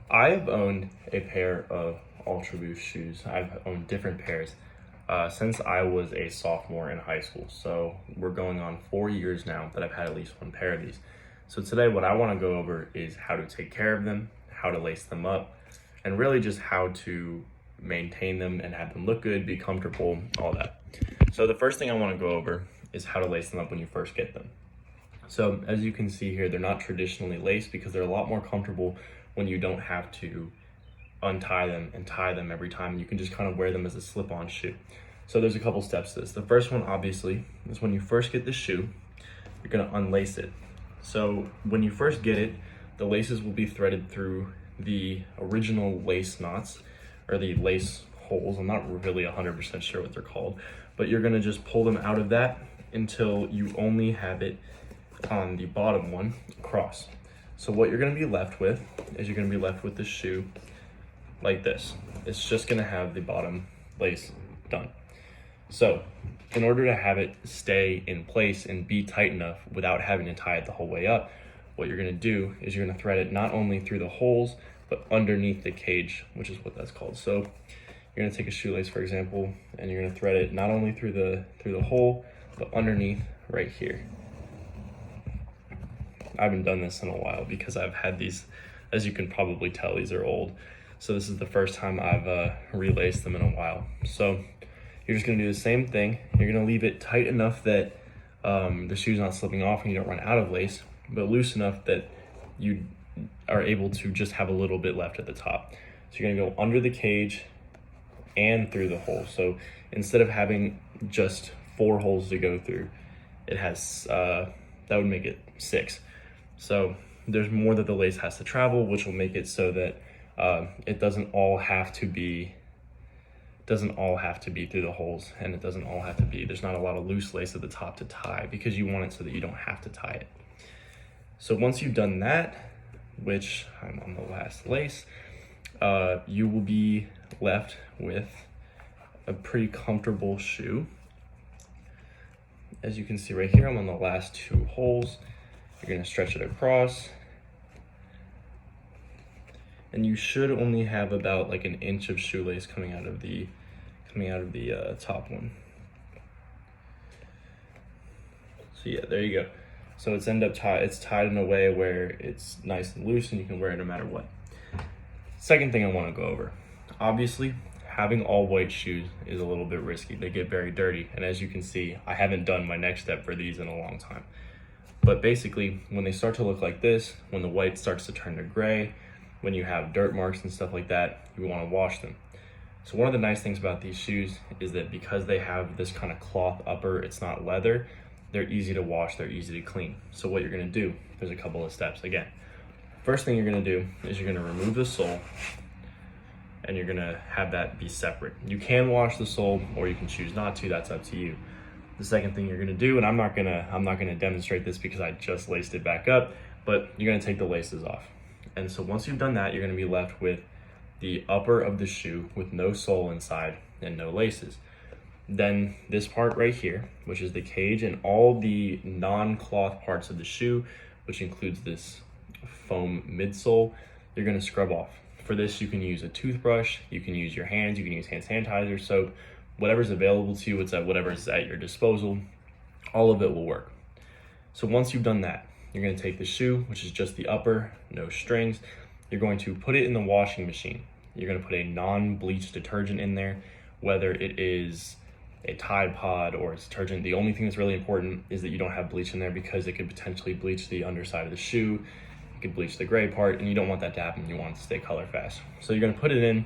I've owned a pair of Ultra Boost shoes. I've owned different pairs since I was a sophomore in high school. So we're going on 4 years now that I've had at least one pair of these. So today what I want to go over is how to take care of them, how to lace them up, and really just how to maintain them and have them look good, be comfortable, all that. So the first thing I want to go over is how to lace them up when you first get them. So as you can see here, they're not traditionally laced because they're a lot more comfortable when you don't have to untie them and tie them every time. You can just kind of wear them as a slip-on shoe. So there's a couple steps to this. The first one, obviously, is when you first get the shoe, you're gonna unlace it. So when you first get it, the laces will be threaded through the original lace knots or the lace holes. I'm not really 100% sure what they're called, but you're gonna just pull them out of that until you only have it on the bottom one across. So what you're gonna be left with is you're gonna be left with the shoe like this. It's just gonna have the bottom lace done. So in order to have it stay in place and be tight enough without having to tie it the whole way up, what you're gonna do is you're gonna thread it not only through the holes, but underneath the cage, which is what that's called. So you're gonna take a shoelace, for example, and you're gonna thread it not only through the hole, but underneath right here. I haven't done this in a while because I've had these, as you can probably tell, these are old. So this is the first time I've relaced them in a while. So you're just gonna do the same thing. You're gonna leave it tight enough that the shoe's not slipping off and you don't run out of lace, but loose enough that you are able to just have a little bit left at the top. So you're gonna go under the cage and through the hole. So instead of having just 4 holes to go through, it has, that would make it 6. So there's more that the lace has to travel, which will make it so that it doesn't all have to be through the holes, and it doesn't all have to be, there's not a lot of loose lace at the top to tie because you want it so that you don't have to tie it. So once you've done that, which I'm on the last lace, you will be left with a pretty comfortable shoe. As you can see right here, I'm on the last 2 holes. You're gonna stretch it across, and you should only have about like an inch of shoelace coming out of the top one. So yeah, there you go. So it's tied in a way where it's nice and loose and you can wear it no matter what. Second thing I want to go over, obviously having all white shoes is a little bit risky. They get very dirty, and as you can see, I haven't done my next step for these in a long time. But basically, when they start to look like this, when the white starts to turn to gray, when you have dirt marks and stuff like that, you want to wash them. So one of the nice things about these shoes is that because they have this kind of cloth upper, it's not leather, they're easy to wash, they're easy to clean. So what you're gonna do, there's a couple of steps. Again, first thing you're gonna do is you're gonna remove the sole and you're gonna have that be separate. You can wash the sole or you can choose not to, that's up to you. The second thing you're gonna do, and I'm not gonna demonstrate this because I just laced it back up, but you're gonna take the laces off. And so once you've done that, you're gonna be left with the upper of the shoe with no sole inside and no laces. Then this part right here, which is the cage and all the non-cloth parts of the shoe, which includes this foam midsole, you're gonna scrub off. For this, you can use a toothbrush, you can use your hands, you can use hand sanitizer, soap, whatever's available to you, whatever's at your disposal, all of it will work. So once you've done that, you're gonna take the shoe, which is just the upper, no strings, you're going to put it in the washing machine. You're gonna put a non-bleach detergent in there, whether it is a Tide Pod or it's detergent. The only thing that's really important is that you don't have bleach in there because it could potentially bleach the underside of the shoe, it could bleach the gray part, and you don't want that to happen. You want it to stay color fast. So you're gonna put it in,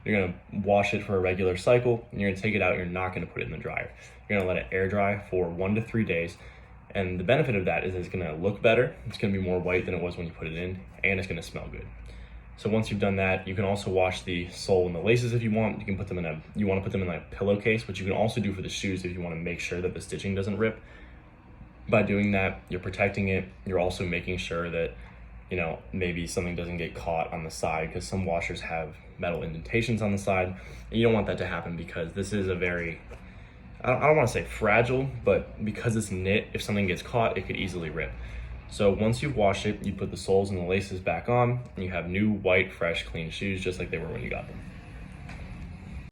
you're gonna wash it for a regular cycle, and you're gonna take it out, you're not gonna put it in the dryer. You're gonna let it air dry for 1 to 3 days. And the benefit of that is it's gonna look better, it's gonna be more white than it was when you put it in, and it's gonna smell good. So once you've done that, you can also wash the sole and the laces if you want. You can put them you wanna put them in like a pillowcase, which you can also do for the shoes if you wanna make sure that the stitching doesn't rip. By doing that, you're protecting it. You're also making sure that, you know, maybe something doesn't get caught on the side because some washers have metal indentations on the side. And you don't want that to happen because this is a very, I don't want to say fragile, but because it's knit, if something gets caught, it could easily rip. So once you've washed it, you put the soles and the laces back on, and you have new, white, fresh, clean shoes, just like they were when you got them.